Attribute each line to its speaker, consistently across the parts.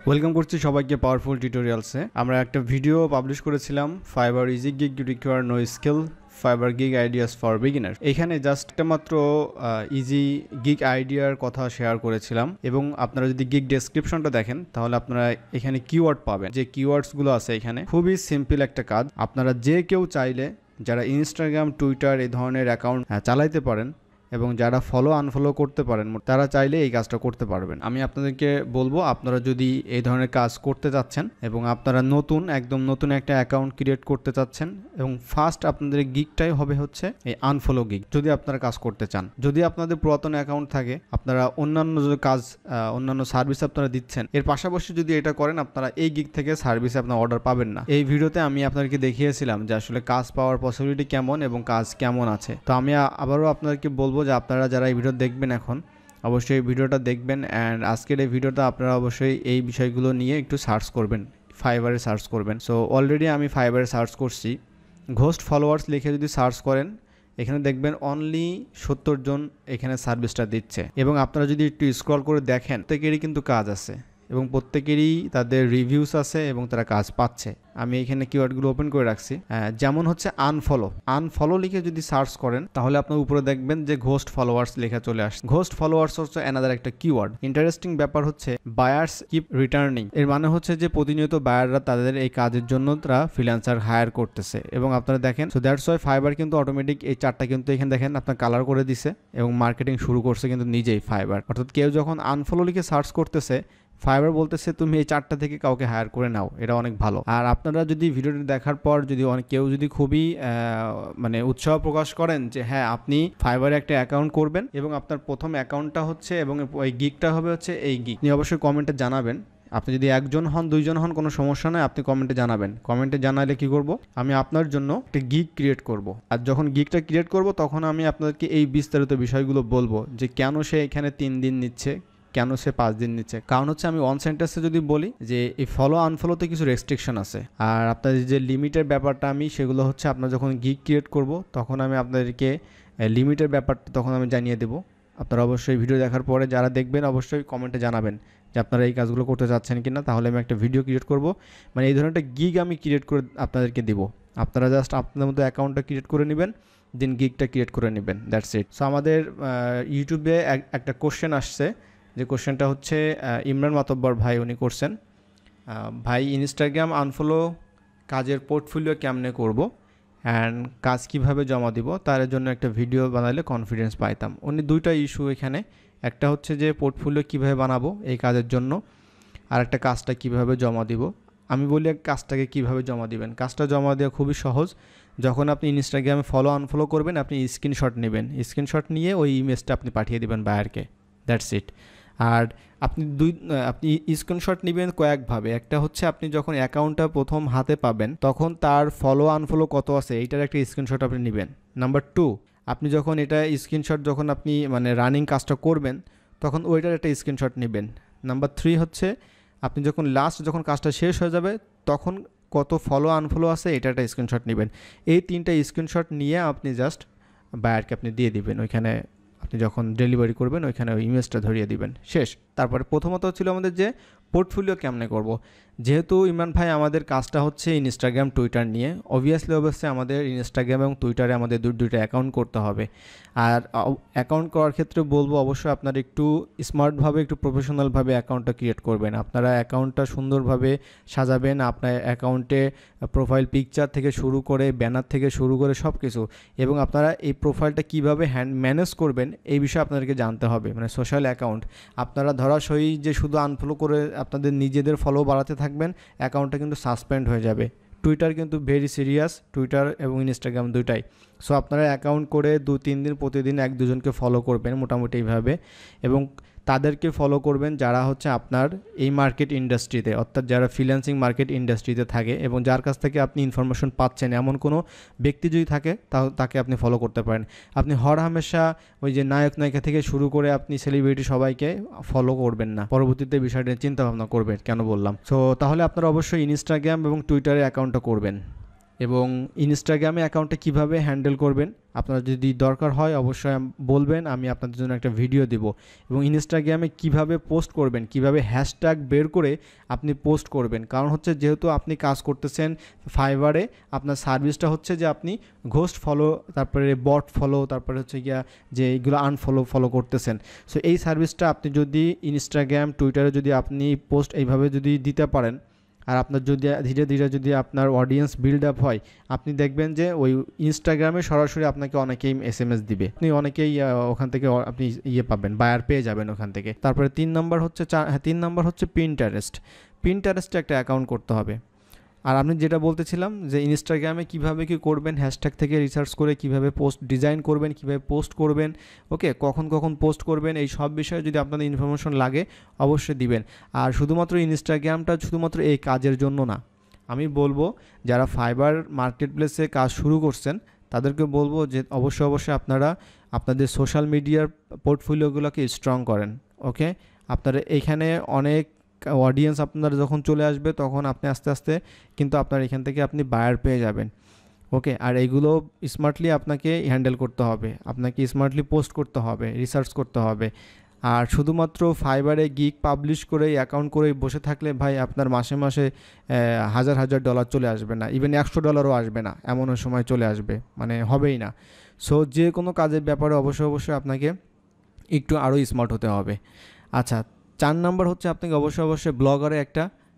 Speaker 1: Welcome করছি সবাইকে powerful টিউটোরিয়ালসে। আমরা একটা ভিডিও পাবলিশ করেছিলাম, Fiverr easy gig require no skill, Fiverr gig ideas for beginner. এখানে জাস্ট একটা মাত্র ইজি গিগ আইডিয়ার কথা শেয়ার করেছিলাম, এবং আপনারা যদি গিগ ডেসক্রিপশনটা দেখেন তাহলে আপনারা এখানে কিওয়ার্ড পাবেন। যে কিওয়ার্ডসগুলো আছে এখানে খুবই সিম্পল একটা কাজ। আপনারা যে কেউ চাইলে যারা ইনস্টাগ্রাম, টুইটার এই ধরনের অ্যাকাউন্ট চালাইতে পারেন এবং যারা ফলো আনফলো করতে পারেন তারা চাইলে এই কাজটা করতে পারবেন। আমি আপনাদেরকে বলবো, আপনারা যদি এই ধরনের কাজ করতে চাচ্ছেন এবং আপনারা একদম নতুন একটা অ্যাকাউন্ট ক্রিয়েট করতে চাচ্ছেন, এবং ফার্স্ট আপনাদের গিগটাই হবে হচ্ছে এই আনফলো গিগ যদি আপনারা কাজ করতে চান। যদি আপনাদের পুরাতন অ্যাকাউন্ট থাকে, আপনারা অন্যান্য কাজ অন্যান্য সার্ভিস আপনারা দিচ্ছেন, এর পাশাপাশি যদি এটা করেন আপনারা এই গিগ থেকে সার্ভিসে আপনার অর্ডার পাবেন না। এই ভিডিওতে আমি আপনাদেরকে দেখিয়েছিলাম যে আসলে কাজ পাওয়ার পসিবিলিটি কেমন এবং কাজ কেমন আছে। তো আমি আবারও আপনাদেরকে বলবো যে আপনারা যারা এই ভিডিও দেখবেন এখন অবশ্যই এই ভিডিওটা দেখবেন, অ্যান্ড আজকের এই ভিডিওটা আপনারা অবশ্যই এই বিষয়গুলো নিয়ে একটু সার্চ করবেন, ফাইবারে সার্চ করবেন। সো অলরেডি আমি ফাইবারে সার্চ করছি, ঘোস্ট ফলোয়ার্স লিখে যদি সার্চ করেন এখানে দেখবেন অনলি 70 জন এখানে সার্ভিসটা দিচ্ছে, এবং আপনারা যদি একটু স্ক্রল করে দেখেন প্রত্যেকেরই কিন্তু কাজ আছে এবং প্রত্যেকেরই তাদের রিভিউস আছে এবং তারা কাজ পাচ্ছে। আমি এখানে কিওয়ার্ডগুলো ওপেন করে রাখছি, যেমন হচ্ছে আনফলো লিখে যদি সার্চ করেন তাহলে আপনার উপরে দেখবেন যে ঘোস্ট ফলোয়ার্স লেখা চলে আসছে। ঘোস্ট ফলোয়ার্স হচ্ছে অ্যানাদার একটা কিওয়ার্ড। ইন্টারেস্টিং ব্যাপার হচ্ছে বায়ার্স কিপ রিটার্নিং, এর মানে হচ্ছে যে প্রতিনিয়ত বায়াররা তাদের এই কাজের জন্য তারা ফ্রিল্যান্সার হায়ার করতেছে, এবং আপনারা দেখেন সো দ্যাটস ওয়াই ফাইবার কিন্তু অটোমেটিক এই চারটা কিন্তু এখানে দেখেন আপনার কালার করে দিছে এবং মার্কেটিং শুরু করছে কিন্তু নিজেই ফাইবার। অর্থাৎ কেউ যখন আনফলো লিখে সার্চ করতেছে, ফাইবার বলতেছে তুমি এই চারটা থেকে কাউকে হায়ার করে নাও, এটা অনেক ভালো। আর আপনারা যদি ভিডিওটি দেখার পর যদি কেউ যদি খুবই মানে উৎসাহ প্রকাশ করেন যে হ্যাঁ আপনি ফাইবারে একটা অ্যাকাউন্ট করবেন এবং আপনার প্রথম অ্যাকাউন্টটা হচ্ছে এবং এই গিগটা হবে হচ্ছে এই গিগ, আপনি অবশ্যই কমেন্টে জানাবেন। আপনি যদি একজন হন, দুইজন হন, কোনো সমস্যা নয়, আপনি কমেন্টে জানাবেন। কমেন্টে জানালে কি করব, আমি আপনার জন্য একটা গিগ ক্রিয়েট করব, আর যখন গিগটা ক্রিয়েট করব তখন আমি আপনাদেরকে এই বিস্তারিত বিষয়গুলো বলবো যে কেন সে এখানে 3 দিন নিচ্ছে, কেন সে 5 দিন নিচ্ছে। কারণ হচ্ছে আমি ওয়ান সেন্টেন্সে যদি বলি যে এই ফলো আনফলোতে কিছু রেস্ট্রিকশন আছে, আর আপনাদের যে লিমিটের ব্যাপারটা আমি সেগুলো হচ্ছে আপনার যখন গিগ ক্রিয়েট করব তখন আমি আপনাদেরকে লিমিটের ব্যাপারটা তখন আমি জানিয়ে দেবো। আপনারা অবশ্যই ভিডিও দেখার পরে যারা দেখবেন অবশ্যই কমেন্টে জানাবেন যে আপনারা এই কাজগুলো করতে চাচ্ছেন কিনা, তাহলে আমি একটা ভিডিও ক্রিয়েট করব, মানে এই ধরনের একটা গিগ আমি ক্রিয়েট করে আপনাদেরকে দেবো। আপনারা জাস্ট আপনাদের মতো অ্যাকাউন্টটা ক্রিয়েট করে নেবেন, দেন গিগটা ক্রিয়েট করে নেবেন, দ্যাটস ইট। সো আমাদের ইউটিউবে একটা কোশ্চেন আসছে, যে কোশ্চেনটা হচ্ছে ইমরান মাতব্বর ভাই উনি করছেন, ভাই ইনস্টাগ্রাম আনফলো কাজের পোর্টফোলিও কেমনে করব অ্যান্ড কাজ কিভাবে জমা দিব, তার জন্য একটা ভিডিও বানালে কনফিডেন্স পাইতাম। উনি দুইটা ইস্যু এখানে, একটা হচ্ছে যে পোর্টফোলিও কিভাবে বানাবো এই কাজের জন্য, আর একটা কাজটা কিভাবে জমা দিব। আমি বলি কাজটাকে কিভাবে জমা দিবেন। কাজটা জমা দেওয়া খুবই সহজ। যখন আপনি ইনস্টাগ্রামে ফলো আনফলো করবেন আপনি স্ক্রিনশট নেবেন, স্ক্রিনশট নিয়ে ওই ইমেজটা আপনি পাঠিয়ে দেবেন বায়ারকে, দ্যাটস ইট। আর আপনি স্ক্রিনশট নেবেন কয়েকভাবে। একটা হচ্ছে আপনি যখন অ্যাকাউন্টটা প্রথম হাতে পাবেন তখন তার ফলো আনফলো কত আছে এইটার একটা স্ক্রিনশট আপনি নেবেন। নাম্বার 2, আপনি যখন এটা স্ক্রিনশট যখন আপনি মানে রানিং কাজটা করবেন তখন ওইটার একটা স্ক্রিনশট নেবেন। নাম্বার 3 হচ্ছে আপনি যখন কাজটা শেষ হয়ে যাবে তখন কত ফলো আনফলো আছে এটা একটা স্ক্রিনশট নেবেন। এই 3টা স্ক্রিনশট নিয়ে আপনি জাস্ট বায়ারকে আপনি দিয়ে দিবেন, ওইখানে আপনি যখন ডেলিভারি করবেন ওইখানে ওই ইমেজটা ধরিয়ে দিবেন, শেষ। তারপরে প্রথমত ছিল আমাদের যে পোর্টফোলিও কেমনে করব। যেহেতু ইমরান ভাই আমাদের কাজটা হচ্ছে ইনস্টাগ্রাম, টুইটার নিয়ে, অবভিয়াসলি আমাদের ইনস্টাগ্রাম এবং টুইটারে আমাদের দুইটা অ্যাকাউন্ট করতে হবে। আর অ্যাকাউন্ট করার ক্ষেত্রে বলবো অবশ্যই আপনারা একটু স্মার্টভাবে, একটু প্রফেশনালভাবে অ্যাকাউন্টটা ক্রিয়েট করবেন। আপনারা অ্যাকাউন্টটা সুন্দরভাবে সাজাবেন, আপনার অ্যাকাউন্টে প্রোফাইল পিকচার থেকে শুরু করে ব্যানার থেকে শুরু করে সব কিছু, এবং আপনারা এই প্রোফাইলটা কীভাবে ম্যানেজ করবেন এই বিষয়ে আপনাদেরকে জানতে হবে। মানে সোশ্যাল অ্যাকাউন্ট আপনারা ধরাশয়ী যে শুধু আনফলো করে আপনাদের নিজেদের ফলো বাড়াতে থাকবেন, অ্যাকাউন্টটা কিন্তু সাসপেন্ড হয়ে যাবে। টুইটার কিন্তু ভেরি সিরিয়াস, টুইটার এবং ইনস্টাগ্রাম দুইটাই। সো আপনারা অ্যাকাউন্ট করে 2-3 দিন প্রতিদিন 1-2 জনকে ফলো করবেন মোটামুটি এইভাবে, এবং তাদেরকে ফলো করবেন যারা হচ্ছে আপনার এই মার্কেট ইন্ডাস্ট্রিতে, অর্থাৎ যারা ফ্রিল্যান্সিং মার্কেট ইন্ডাস্ট্রিতে থাকে এবং যার কাছ থেকে আপনি ইনফরমেশন পাচ্ছেন, এমন কোনো ব্যক্তি যদি থাকে তাকে আপনি ফলো করতে পারেন। আপনি হামেশা ওই যে নায়ক নায়িকা থেকে শুরু করে আপনি সেলিব্রিটি সবাইকে ফলো করবেন না, পরবর্তীতে বিষয়টা চিন্তা ভাবনা করবেন কেন বললাম। সো তাহলে আপনারা অবশ্যই ইনস্টাগ্রাম এবং টুইটারে অ্যাকাউন্টটা করবেন। এবং ইনস্টাগ্রামে অ্যাকাউন্টটা কিভাবে হ্যান্ডেল করবেন আপনারা যদি দরকার হয় অবশ্যই বলবেন, আমি আপনাদের জন্য একটা ভিডিও দেব। এবং ইনস্টাগ্রামে কিভাবে পোস্ট করবেন, কিভাবে হ্যাশট্যাগ বের করে আপনি পোস্ট করবেন, কারণ হচ্ছে যেহেতু আপনি কাজ করতেছেন ফাইবারে, আপনার সার্ভিসটা হচ্ছে যে আপনি ঘোস্ট ফলো, তারপরে বট ফলো, তারপরে হচ্ছে গিয়া যে এইগুলো ফলো করতেছেন। সো এই সার্ভিসটা আপনি যদি ইনস্টাগ্রাম টুইটারে যদি আপনি পোস্ট এইভাবে যদি দিতে পারেন, আর আপনার যদি ধীরে ধীরে যদি আপনার অডিয়েন্স বিল্ড আপ হয়, আপনি দেখবেন যে ওই ইনস্টাগ্রামে সরাসরি আপনাকে অনেকেই SMS দিবে, আপনি অনেকেই ওখান থেকে আপনি পাবেন, বায়ার পেয়ে যাবেন ওখান থেকে। তারপরে 3 নাম্বার হচ্ছে পিন্টারেস্টে একটা অ্যাকাউন্ট করতে হবে। আর আপনি যেটা বলতেছিলাম যে ইনস্টাগ্রামে কিভাবে কি করবেন, হ্যাশট্যাগ থেকে রিসার্চ করে কিভাবে পোস্ট ডিজাইন করবেন, কিভাবে পোস্ট করবেন, ওকে, কখন পোস্ট করবেন, এই সব বিষয়ে যদি আপনাদের ইনফরমেশন লাগে অবশ্যই দিবেন। আর শুধুমাত্র ইনস্টাগ্রামটা শুধুমাত্র এই কাজের জন্য না, আমি বলবো যারা ফাইবার মার্কেট প্লেসে কাজ শুরু করছেন তাদেরকে বলবো যে অবশ্যই আপনারা আপনাদের সোশ্যাল মিডিয়ার পোর্টফোলিওগুলোকে স্ট্রং করেন। ওকে, আপনারা এখানে অনেক অডিয়েন্স আপনার যখন চলে আসবে তখন আপনি আস্তে আস্তে কিন্তু আপনার এখান থেকে আপনি বায়ার পেয়ে যাবেন। ওকে, আর এইগুলো স্মার্টলি আপনাকে হ্যান্ডেল করতে হবে, আপনাকে স্মার্টলি পোস্ট করতে হবে, রিসার্চ করতে হবে। আর শুধুমাত্র ফাইবারে গিগ পাবলিশ করে অ্যাকাউন্ট করে বসে থাকলে ভাই আপনার মাসে মাসে হাজার ডলার চলে আসবে না, ইভেন $100 আসবে না, এমনও সময় চলে আসবে, মানে হবেই না। সো যে কোনো কাজের ব্যাপারে অবশ্যই আপনাকে একটু আরও স্মার্ট হতে হবে। আচ্ছা, 4 নাম্বার হচ্ছে আপনাকে অবশ্যই ব্লগারে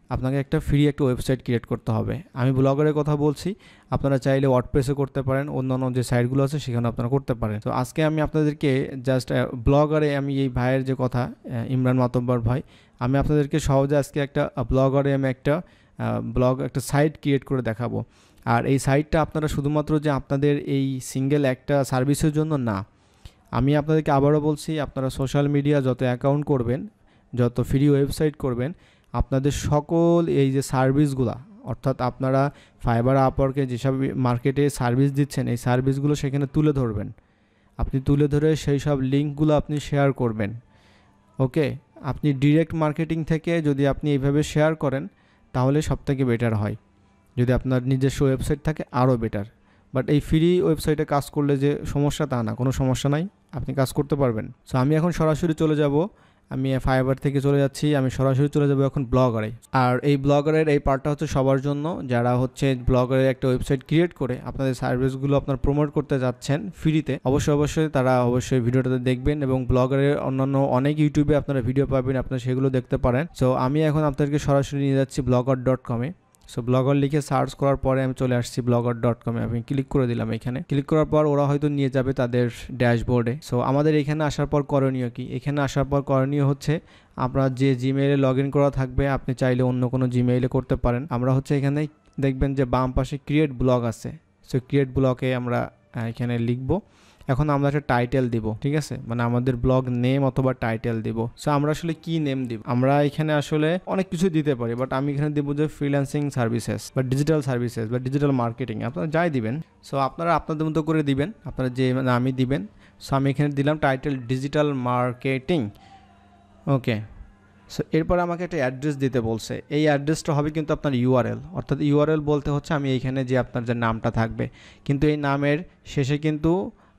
Speaker 1: আপনাকে একটা ফ্রি একটা ওয়েবসাইট ক্রিয়েট করতে হবে। আমি ব্লগারের কথা বলছি, আপনারা চাইলে ওয়ার্ডপ্রেসে করতে পারেন, অন্যান্য যে সাইটগুলো আছে সেখানে আপনারা করতে পারেন। তো আজকে আমি আপনাদেরকে জাস্ট ব্লগারে, আমি এই ভাইয়ের যে কথা ইমরান মাতব্বর ভাই, আমি আপনাদেরকে সহজে আজকে একটা ব্লগারে আমি একটা সাইট ক্রিয়েট করে দেখাবো। আর এই সাইটটা আপনারা শুধুমাত্র যে আপনাদের এই সিঙ্গেল একটা সার্ভিসের জন্য না, আমি আপনাদেরকে আবারও বলছি, আপনারা সোশ্যাল মিডিয়া যত অ্যাকাউন্ট করবেন, যত ফ্রি ওয়েবসাইট করবেন, আপনাদের সকল এই যে সার্ভিসগুলো, অর্থাৎ আপনারা ফাইবার আপওয়ার্কে যেসব মার্কেটে সার্ভিস দিচ্ছেন এই সার্ভিসগুলো সেখানে তুলে ধরবেন। আপনি তুলে ধরে সেই সব লিঙ্কগুলো আপনি শেয়ার করবেন। ওকে, আপনি ডিরেক্ট মার্কেটিং থেকে যদি আপনি এইভাবে শেয়ার করেন তাহলে সবথেকে বেটার হয়। যদি আপনার নিজস্ব ওয়েবসাইট থাকে আরও বেটার। বাট এই ফ্রি ওয়েবসাইটে কাজ করলে যে সমস্যা তা না, কোনো সমস্যা নাই, আপনি কাজ করতে পারবেন। সো আমি এখন সরাসরি চলে যাব, আমি ফাইবার থেকে চলে যাচ্ছি, আমি সরাসরি চলে যাব এখন ব্লগারে। আর এই ব্লগারের এই পার্টটা হচ্ছে সবার জন্য যারা হচ্ছে ব্লগারের একটা ওয়েবসাইট ক্রিয়েট করে আপনাদের সার্ভিসগুলো আপনার প্রমোট করতে যাচ্ছেন ফ্রিতে, অবশ্যই তারা অবশ্যই ভিডিওটাতে দেখবেন। এবং ব্লগারের অন্যান্য অনেক ইউটিউবে আপনারা ভিডিও পাবেন, আপনারা সেগুলো দেখতে পারেন। সো আমি এখন আপনাদেরকে সরাসরি নিয়ে যাচ্ছি blogger.com-এ। সো ব্লগার লিখে সার্চ করার পরে আমি চলে আসছি blogger.com-এ, আমি ক্লিক করে দিলাম। এখানে ক্লিক করার পর ওরা হয়তো নিয়ে যাবে তাদের ড্যাশবোর্ডে। সো আমাদের এখানে আসার পর করণীয় কি? এখানে আসার পর করণীয় হচ্ছে আপনার যে জিমেইলে লগ ইন করা থাকবে আপনি চাইলে অন্য কোনো জিমেইলে করতে পারেন। আমরা হচ্ছে এখানে দেখবেন যে বাম পাশে ক্রিয়েট ব্লগ আছে। সো ক্রিয়েট ব্লগে আমরা এখানে লিখবো। এখন আমরা একটা টাইটেল দিব, ঠিক আছে, মানে আমাদের ব্লগ নেম অথবা টাইটেল দিব। সো আমরা আসলে কি নেম দিব? আমরা এখানে আসলে অনেক কিছু দিতে পারি, বাট আমি এখানে দিব যে ফ্রিল্যান্সিং সার্ভিসেস বা ডিজিটাল সার্ভিসেস বা ডিজিটাল মার্কেটিং, আপনারা যাই দিবেন। সো আপনারা আপনাদের মতো করে দিবেন, আপনারা যে নামই দিবেন। সো আমি এখানে দিলাম টাইটেল ডিজিটাল মার্কেটিং। ওকে, সো এরপর আমাকে একটা অ্যাড্রেস দিতে বলছে। এই অ্যাড্রেসটা হবে কিন্তু আপনার ইউআরএল, অর্থাৎ ইউআরএল বলতে হচ্ছে আমি এইখানে যে আপনার যে নামটা থাকবে, কিন্তু এই নামের শেষে কিন্তু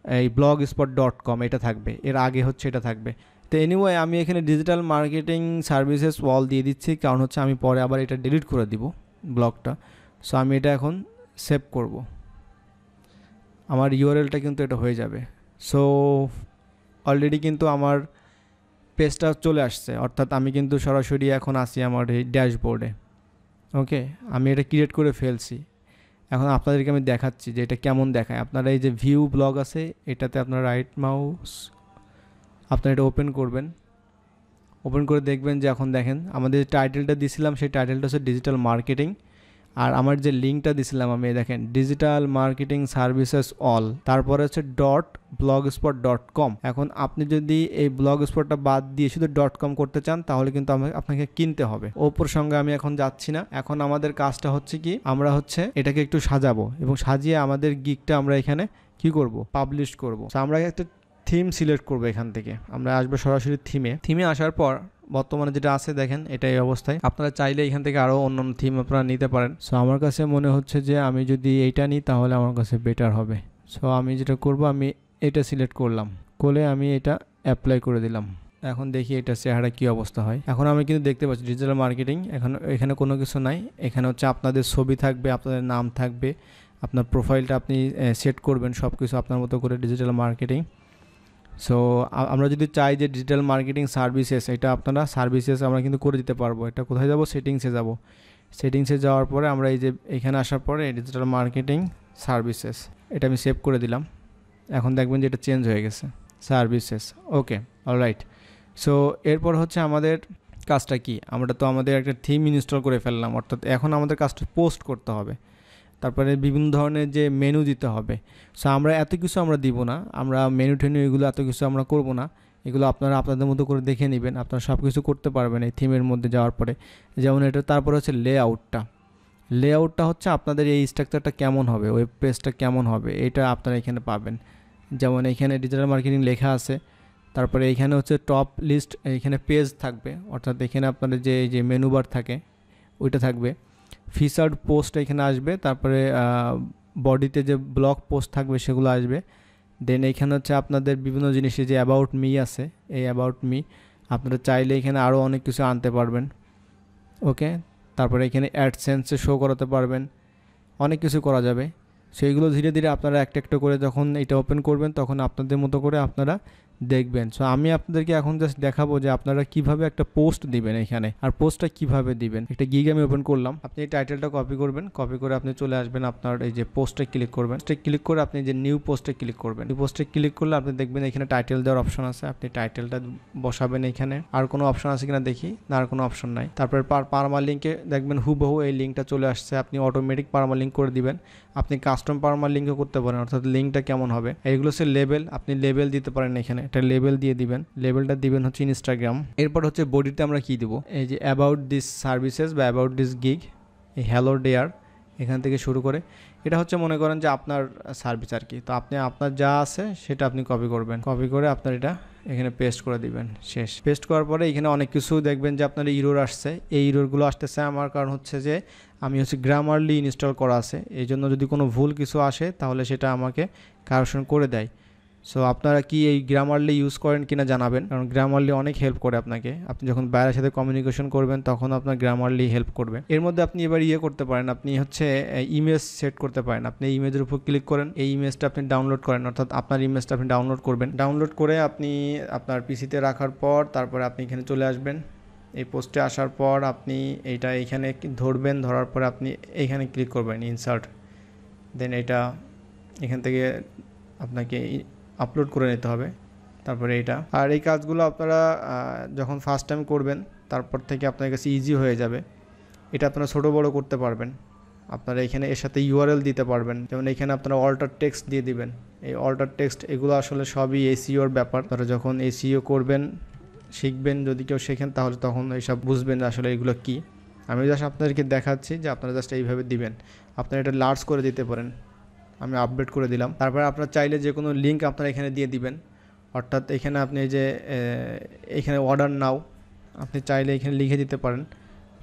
Speaker 1: এই blogspot.com এটা থাকবে, এর আগে হচ্ছে এটা থাকবে। তো এনিওয়ে আমি এখানে ডিজিটাল মার্কেটিং সার্ভিসেস ওয়াল দিয়ে দিচ্ছি, কারণ হচ্ছে আমি পরে আবার এটা ডিলিট করে দিব ব্লগটা। সো আমি এটা এখন সেভ করব, আমার ইউআরএলটা কিন্তু এটা হয়ে যাবে। সো অলরেডি কিন্তু আমার পেজটা চলে আসছে, অর্থাৎ আমি কিন্তু সরাসরি এখন আসি আমার এই ড্যাশবোর্ডে। ওকে, আমি এটা ক্রিয়েট করে ফেলছি। এখন আপনাদেরকে আমি দেখাচ্ছি যে এটা কেমন দেখায়। আপনারা এই যে ভিউ ব্লগ আছে এটাতে আপনার রাইট মাউস আপনারা এটা ওপেন করবেন, ওপেন করে দেখবেন যে এখন দেখেন আমাদের টাইটেলটা দিয়েছিলাম সেই টাইটেলটা হচ্ছে ডিজিটাল মার্কেটিং, আর আমার যে লিঙ্কটা দিয়েছিলাম আমি দেখেন ডিজিটাল মার্কেটিং সার্ভিসেস অল, তারপরে হচ্ছে .blogspot.com। এখন আপনি যদি এই ব্লগস্পটটা বাদ দিয়ে শুধু .com করতে চান তাহলে কিন্তু আপনাকে কিনতে হবে। ওপর সঙ্গে আমি এখন যাচ্ছি না, এখন আমাদের কাজটা হচ্ছে কি আমরা হচ্ছে এটাকে একটু সাজাবো এবং সাজিয়ে আমাদের গিগটা আমরা এখানে কি করব, পাবলিশ করব। আমরা একটা থিম সিলেক্ট করবো এখান থেকে। আমরা আসবো সরাসরি থিমে আসার পর বর্তমানে যেটা আছে দেখেন এটা এই অবস্থায়। আপনারা চাইলে এখান থেকে আরও অন্যান্য থিম আপনারা নিতে পারেন। সো আমার কাছে মনে হচ্ছে যে আমি যদি এইটা নিই তাহলে আমার কাছে বেটার হবে। সো আমি যেটা করব, আমি এটা সিলেক্ট করলাম, করে আমি এটা অ্যাপ্লাই করে দিলাম। এখন দেখি এটা চেহারা কি অবস্থা হয়। এখন আমি কিন্তু দেখতে পাচ্ছি ডিজিটাল মার্কেটিং, এখানে কোনো কিছু নাই। এখানে হচ্ছে আপনাদের ছবি থাকবে, আপনাদের নাম থাকবে, আপনার প্রোফাইলটা আপনি সেট করবেন সব কিছু আপনার মতো করে ডিজিটাল মার্কেটিং। সো আমরা যদি চাই যে ডিজিটাল মার্কেটিং সার্ভিসেস, এটা আপনারা সার্ভিসেস আমরা কিন্তু করে দিতে পারবো। এটা কোথায় যাব? সেটিংসে যাব। সেটিংসে যাওয়ার পরে আমরা এই যে এখানে আসার পরে ডিজিটাল মার্কেটিং সার্ভিসেস, এটা আমি সেভ করে দিলাম। এখন দেখবেন যে এটা চেঞ্জ হয়ে গেছে, সার্ভিসেস। ওকে, অলরাইট। সো এরপর হচ্ছে আমাদের কাজটা কি, আমরা তো আমাদের একটা থিম ইনস্টল করে ফেললাম, অর্থাৎ এখন আমাদের কাজটা পোস্ট করতে হবে। তারপরে বিভিন্ন ধরনের যে মেনু দিতে হবে। সো আমরা এত কিছু আমরা দিব না, আমরা মেনু টেনু এগুলো এত কিছু আমরা করব না। এগুলো আপনারা আপনাদের মতো করে দেখে নেবেন, আপনারা সব কিছু করতে পারবেন এই থিমের মধ্যে যাওয়ার পরে। যেমন এটা, তারপরে হচ্ছে লেআউটটা হচ্ছে আপনাদের এই স্ট্রাকচারটা কেমন হবে, ওয়েব পেজটা কেমন হবে, এটা আপনারা এখানে পাবেন। যেমন এখানে ডিজিটাল মার্কেটিং লেখা আছে, তারপরে এইখানে হচ্ছে টপ লিস্ট, এইখানে পেজ থাকবে, অর্থাৎ এখানে আপনাদের যে মেনু বার থাকে ওইটা থাকবে। ফিচার্ড পোস্ট এখানে আসবে, তারপরে বডিতে যে ব্লগ পোস্ট থাকবে সেগুলো আসবে। দেন এইখানে হচ্ছে আপনাদের বিভিন্ন জিনিসে যে অ্যাবাউট মি আছে, এই অ্যাবাউট মি আপনারা চাইলে এখানে আরও অনেক কিছু আনতে পারবেন। ওকে, তারপরে এখানে অ্যাডসেন্সে শো করাতে পারবেন, অনেক কিছু করা যাবে। সেইগুলো ধীরে ধীরে আপনারা একটা একটা করে যখন এটা ওপেন করবেন তখন আপনাদের মতো করে আপনারা দেখবেন। সো আমি আপনাদেরকে এখন জাস্ট দেখাবো যে আপনারা কিভাবে একটা পোস্ট দিবেন এখানে, আর পোস্টটা কিভাবে দিবেন। একটা গিগ আমি ওপেন করলাম, আপনি এই টাইটেলটা কপি করবেন, কপি করে আপনি চলে আসবেন আপনার এই যে পোস্টে ক্লিক করবেন, ক্লিক করে আপনি যে নিউ পোস্টে ক্লিক করবেন। নিউ পোস্টে ক্লিক করলে আপনি দেখবেন এখানে টাইটেল দেওয়ার অপশন আছে, আপনি টাইটেলটা বসাবেন এখানে। আর কোনো অপশন আছে কিনা দেখি, না আর কোনো অপশন নাই। তারপরে পারমা লিঙ্কে দেখবেন হুবহু এই লিঙ্কটা চলে আসছে, আপনি অটোমেটিক পারমা লিঙ্ক করে দিবেন। আপনি কাস্টম পারমা লিঙ্কও করতে পারেন, অর্থাৎ লিঙ্কটা কেমন হবে। এইগুলো হচ্ছে লেবেল, আপনি লেবেল দিতে পারেন এখানে, এটা লেবেল দিয়ে দিবেন। লেবেলটা দিবেন হচ্ছে ইনস্টাগ্রাম। এরপর হচ্ছে বডিতে আমরা কি দিব, এই যে অ্যাবাউট দিস সার্ভিসেস বা অ্যাবাউট দিস গিগ, এই হ্যালো ডেয়ার এখান থেকে শুরু করে এটা হচ্ছে মনে করেন যে আপনার সার্ভিস আর কি। তো আপনি আপনার যা আছে সেটা আপনি কপি করবেন, কপি করে আপনার এটা এখানে পেস্ট করে দিবেন। শেষ। পেস্ট করার পরে এখানে অনেক কিছু দেখবেন যে আপনার ইরোর আসছে, এই ইরোরগুলো আসতেছে আমার কারণ হচ্ছে যে আমি হচ্ছে গ্রামারলি ইনস্টল করা আছে, এই জন্য যদি কোনো ভুল কিছু আসে তাহলে সেটা আমাকে কারেকশন করে দেয়। সো আপনারা কি এই গ্রামারলি ইউজ করেন কিনা জানাবেন, কারণ গ্রামারলি অনেক হেল্প করে আপনাকে। আপনি যখন বাইরের সাথে কমিউনিকেশন করবেন তখন আপনার গ্রামারলি হেল্প করবে। এর মধ্যে আপনি এবার করতে পারেন, আপনি হচ্ছে ইমেজ সেট করতে পারেন। আপনি ইমেজের উপর ক্লিক করেন, এই ইমেজটা আপনি ডাউনলোড করেন, অর্থাৎ আপনার ইমেজটা আপনি ডাউনলোড করবেন। ডাউনলোড করে আপনি আপনার পিসিতে রাখার পর তারপরে আপনি এখানে চলে আসবেন। এই পোস্টে আসার পর আপনি এইটা এইখানে ধরবেন, ধরার পরে আপনি এইখানে ক্লিক করবেন ইনসার্ট, দেন এটা এখান থেকে আপনাকে আপলোড করে নিতে হবে। তারপরে এটা, আর এই কাজগুলো আপনারা যখন ফার্স্ট টাইম করবেন তারপর থেকে আপনার কাছে ইজি হয়ে যাবে। এটা আপনারা ছোটো বড়ো করতে পারবেন। আপনারা এখানে এর সাথে ইউআরএল দিতে পারবেন, যেমন এখানে আপনারা অল্টার টেক্সট দিয়ে দিবেন। এই অল্টার টেক্সট এগুলো আসলে সবই এসইওর ব্যাপার। আপনারা যখন এসইও করবেন, শিখবেন, যদি কেউ শেখেন তাহলে তখন এইসব বুঝবেন আসলে এগুলো কী। আমি জাস্ট আপনাদেরকে দেখাচ্ছি যে আপনারা জাস্ট এইভাবে দিবেন। আপনারা এটা লার্জ করে দিতে পারেন, আমি আপডেট করে দিলাম। তারপরে আপনারা চাইলে যে কোনো লিঙ্ক আপনারা এখানে দিয়ে দিবেন, অর্থাৎ এখানে আপনি যে এখানে অর্ডার নাও আপনি চাইলে এখানে লিখে দিতে পারেন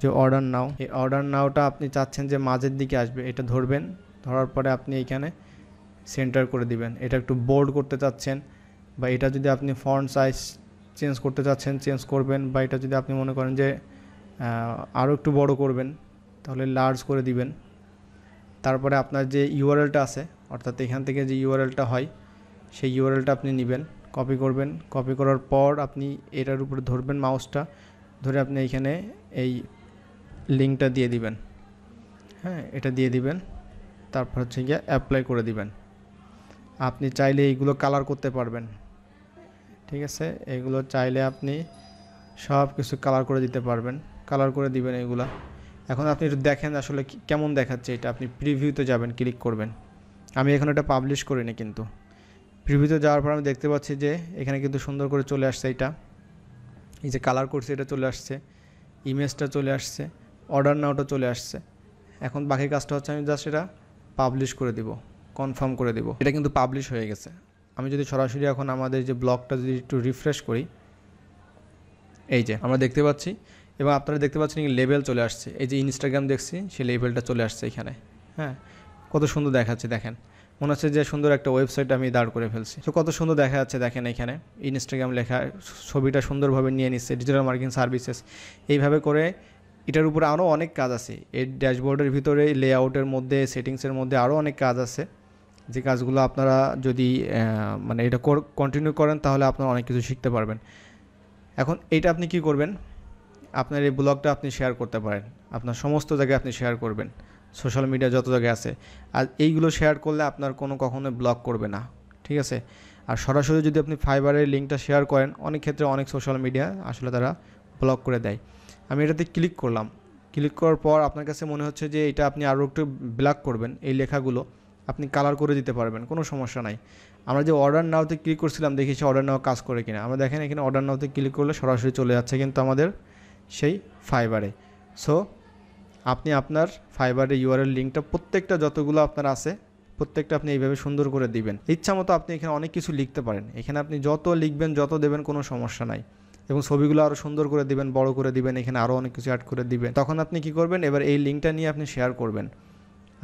Speaker 1: যে অর্ডার নাও। এই অর্ডার নাওটা আপনি চাচ্ছেন যে মাঝের দিকে আসবে, এটা ধরবেন, ধরার পরে আপনি এখানে সেন্টার করে দিবেন। এটা একটু বোল্ড করতে চাচ্ছেন, বা এটা যদি আপনি ফন্ট সাইজ চেঞ্জ করতে চাচ্ছেন চেঞ্জ করবেন, বা এটা যদি আপনি মনে করেন যে আরও একটু বড় করবেন তাহলে লার্জ করে দিবেন। তারপরে আপনার যে ইউআরএলটা আছে, অর্থাৎ এখান থেকে যে ইউআরএলটা হয় সেই ইউআরএলটা আপনি নেবেন, কপি করবেন। কপি করার পর আপনি এটার উপরে ধরবেন, মাউসটা ধরে আপনি এইখানে এই লিঙ্কটা দিয়ে দিবেন। হ্যাঁ, এটা দিয়ে দিবেন, তারপর হচ্ছে গিয়ে অ্যাপ্লাই করে দিবেন। আপনি চাইলে এইগুলো কালার করতে পারবেন, ঠিক আছে। এগুলো চাইলে আপনি সব কিছু কালার করে দিতে পারবেন, কালার করে দিবেন এগুলা। এখন আপনি একটু দেখেন আসলে কেমন দেখাচ্ছে এটা। আপনি প্রিভিউতে যাবেন, ক্লিক করবেন। আমি এখন এটা পাবলিশ করিনি, কিন্তু প্রিভিউতে যাওয়ার পর আমি দেখতে পাচ্ছি যে এখানে কিন্তু সুন্দর করে চলে আসছে। এটা এই যে কালার করছে এটা চলে আসছে, ইমেজটা চলে আসছে, অর্ডার নাওটা চলে আসছে। এখন বাকি কাজটা হচ্ছে আমি জাস্ট এটা পাবলিশ করে দিব, কনফার্ম করে দিব। এটা কিন্তু পাবলিশ হয়ে গেছে। আমি যদি সরাসরি এখন আমাদের যে ব্লগটা যদি একটু রিফ্রেশ করি, এই যে আমরা দেখতে পাচ্ছি এবং আপনারা দেখতে পাচ্ছেন কি লেবেল চলে আসছে। এই যে ইনস্টাগ্রাম দেখছি সেই লেবেলটা চলে আসছে এখানে। হ্যাঁ, কত সুন্দর দেখাচ্ছে দেখেন, মনে হচ্ছে যে সুন্দর একটা ওয়েবসাইট আমি দাঁড় করে ফেলছি। তো কত সুন্দর দেখা যাচ্ছে দেখেন, এখানে ইনস্টাগ্রাম লেখা, ছবিটা সুন্দরভাবে নিয়ে নিচ্ছে, ডিজিটাল মার্কেটিং সার্ভিসেস। এইভাবে করে এটার উপরে আরও অনেক কাজ আছে। এই ড্যাশবোর্ডের ভিতরে লেআউটের মধ্যে, সেটিংসের মধ্যে আরও অনেক কাজ আছে, যে কাজগুলো আপনারা যদি মানে এটা কন্টিনিউ করেন তাহলে আপনারা অনেক কিছু শিখতে পারবেন। এখন এইটা আপনি কি করবেন, আপনার এই ব্লগটা আপনি শেয়ার করতে পারেন, আপনার সমস্ত জায়গায় আপনি শেয়ার করবেন, সোশ্যাল মিডিয়া যত জায়গায় আছে। আর এইগুলো শেয়ার করলে আপনার কখনোই ব্লক করবে না, ঠিক আছে। আর সরাসরি যদি আপনি ফাইবারের লিঙ্কটা শেয়ার করেন, অনেক ক্ষেত্রে অনেক সোশ্যাল মিডিয়া আসলে তারা ব্লক করে দেয়। আমি এটাতে ক্লিক করলাম, ক্লিক করার পর আপনার কাছে মনে হচ্ছে যে এটা আপনি আরও একটু ব্ল্যাক করবেন, এই লেখাগুলো আপনি কালার করে দিতে পারবেন, কোনো সমস্যা নাই। আমরা যে অর্ডার নাওতে ক্লিক করছিলাম, দেখেছি অর্ডার নাও কাজ করে কিনা। আমরা দেখেন এখানে অর্ডার নাওতে ক্লিক করলে সরাসরি চলে যাচ্ছে কিন্তু আমাদের সেই ফাইবারে। সো আপনি আপনার ফাইবারে ইউআরএল লিঙ্কটা প্রত্যেকটা যতগুলো আপনার আছে প্রত্যেকটা আপনি এইভাবে সুন্দর করে দিবেন। ইচ্ছা মতো আপনি এখানে অনেক কিছু লিখতে পারেন, এখানে আপনি যত লিখবেন যত দেবেন কোনো সমস্যা নাই। এবং ছবিগুলো আরও সুন্দর করে দিবেন, বড় করে দিবেন, এখানে আরও অনেক কিছু অ্যাড করে দিবেন। তখন আপনি কি করবেন, এবার এই লিঙ্কটা নিয়ে আপনি শেয়ার করবেন,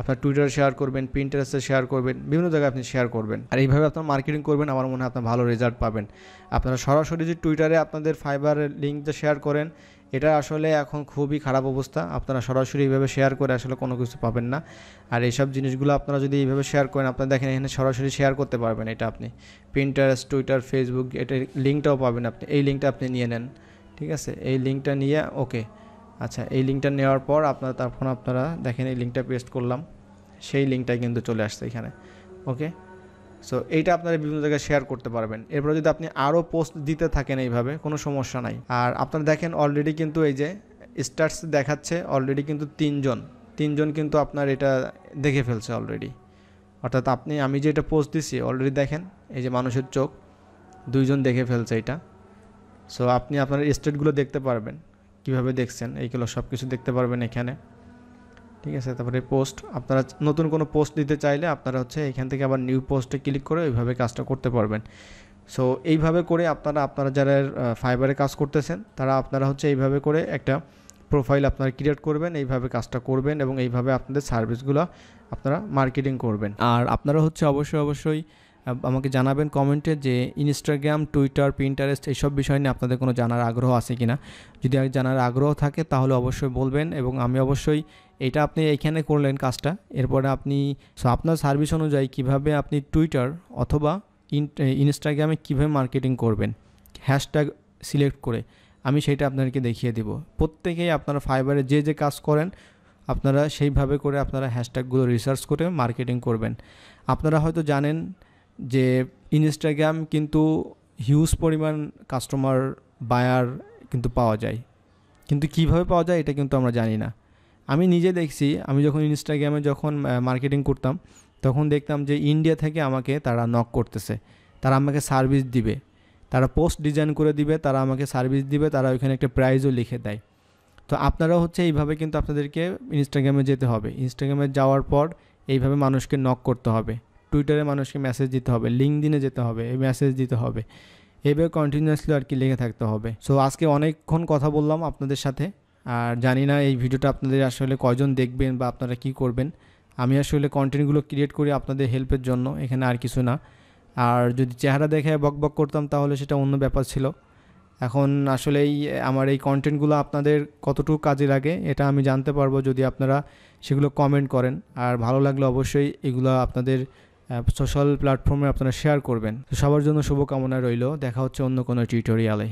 Speaker 1: আপনার টুইটারে শেয়ার করবেন, পিন্টারেস্টে শেয়ার করবেন, বিভিন্ন জায়গায় আপনি শেয়ার করবেন। আর এইভাবে আপনার মার্কেটিং করবেন, আমার মনে হয় আপনার ভালো রেজাল্ট পাবেন। আপনারা সরাসরি যে টুইটারে আপনাদের ফাইবারের লিঙ্কটা শেয়ার করেন, এটা আসলে এখন খুবই খারাপ অবস্থা। আপনারা সরাসরি এইভাবে শেয়ার করে আসলে কোনো কিছু পাবেন না। আর এইসব জিনিসগুলো আপনারা যদি এইভাবে শেয়ার করেন, আপনারা দেখেন এখানে সরাসরি শেয়ার করতে পারবেন। এটা আপনি পিন্টারেস্ট, টুইটার, ফেসবুক, এটার লিঙ্কটাও পাবেন আপনি। এই লিঙ্কটা আপনি নিয়ে নেন, ঠিক আছে। এই লিঙ্কটা নিয়ে ওকে, আচ্ছা, এই লিঙ্কটা নেওয়ার পর আপনারা দেখেন এই লিঙ্কটা পেস্ট করলাম, সেই লিঙ্কটা কিন্তু চলে আসছে এখানে। ওকে, সো এইটা আপনারা বিভিন্ন জায়গায় শেয়ার করতে পারবেন। এরপরে যদি আপনি আরও পোস্ট দিতে থাকেন এইভাবে, কোনো সমস্যা নাই। আর আপনারা দেখেন অলরেডি কিন্তু এই যে স্টার্টস দেখাচ্ছে, অলরেডি কিন্তু তিনজন কিন্তু আপনার এটা দেখে ফেলছে অলরেডি। অর্থাৎ আমি যে এটা পোস্ট দিছি অলরেডি দেখেন, এই যে মানুষের চোখ, 2 জন দেখে ফেলছে এটা। সো আপনি আপনার স্টেটগুলো দেখতে পারবেন, কিভাবে দেখছেন এইগুলো সব কিছু দেখতে পারবেন এখানে, ঠিক আছে। তারপরে পোস্ট, আপনারা নতুন কোনো পোস্ট দিতে চাইলে আপনারা এখান থেকে আবার নিউ পোস্টে ক্লিক করে ওইভাবে কাজটা করতে পারবেন। সো এইভাবে করে আপনারা যারা ফাইবারে কাজ করতেছেন তারা আপনারা এইভাবে করে একটা প্রোফাইল আপনারা ক্রিয়েট করবেন, এইভাবে কাজটা করবেন এবং এইভাবে আপনাদের সার্ভিসগুলো আপনারা মার্কেটিং করবেন। আর আপনারা অবশ্যই আমাকে জানাবেন কমেন্টে যে ইনস্টাগ্রাম, টুইটার, পিন্টারেস্ট এইসব বিষয় নিয়ে আপনাদের কোনো জানার আগ্রহ আছে কিনা। যদি জানার আগ্রহ থাকে তাহলে অবশ্যই বলবেন এবং আমি অবশ্যই এটা আপনি এইখানে করলেন কাজটা, এরপরে আপনি আপনার সার্ভিস অনুযায়ী কিভাবে আপনি টুইটার অথবা ইনস্টাগ্রামে কীভাবে মার্কেটিং করবেন হ্যাশট্যাগ সিলেক্ট করে, আমি সেইটা আপনাদেরকে দেখিয়ে দেব। প্রত্যেকেই আপনারা ফাইবারে যে কাজ করেন আপনারা সেইভাবে করে আপনারা হ্যাশট্যাগুলো রিসার্চ করে মার্কেটিং করবেন। আপনারা হয়তো জানেন যে ইনস্টাগ্রাম কিন্তু হিউজ পরিমাণ কাস্টমার, বায়ার কিন্তু পাওয়া যায়, কিন্তু কিভাবে পাওয়া যায় এটা কিন্তু আমরা জানি না। আমি নিজে দেখছি, আমি যখন ইনস্টাগ্রামে মার্কেটিং করতাম তখন দেখতাম যে ইন্ডিয়া থেকে আমাকে তারা নক করতেছে, তারা আমাকে সার্ভিস দিবে, তারা পোস্ট ডিজাইন করে দিবে, তারা আমাকে সার্ভিস দিবে, তারা ওইখানে একটা প্রাইজও লিখে দেয়। তো আপনারাও এইভাবে কিন্তু আপনাদেরকে ইনস্টাগ্রামে যেতে হবে, ইনস্টাগ্রামে যাওয়ার পর এইভাবে মানুষকে নক করতে হবে, টুইটারে মানুষকে মেসেজ দিতে হবে, লিঙ্কডিনে যেতে হবে, এই মেসেজ দিতে হবে, এইভাবে কন্টিনিউয়াসলি লিখে থাকতে হবে। সো আজকে অনেকক্ষণ কথা বললাম আপনাদের সাথে, আর জানি না এই ভিডিওটা আপনাদের আসলে কয়জন দেখবেন বা আপনারা কি করবেন। আমি আসলে কন্টেন্টগুলো ক্রিয়েট করি আপনাদের হেল্পের জন্য, এখানে আর কিছু না। আর যদি চেহারা দেখে বক করতাম তাহলে সেটা অন্য ব্যাপার ছিল। এখন আসলেই আমার এই কন্টেন্টগুলো আপনাদের কতটুকু কাজে লাগে এটা আমি জানতে পারবো যদি আপনারা সেগুলো কমেন্ট করেন। আর ভালো লাগলে অবশ্যই এগুলো আপনাদের সোশ্যাল প্ল্যাটফর্মে আপনারা শেয়ার করবেন। সবার জন্য শুভকামনা রইল, দেখা হচ্ছে অন্য কোনো টিউটোরিয়ালে।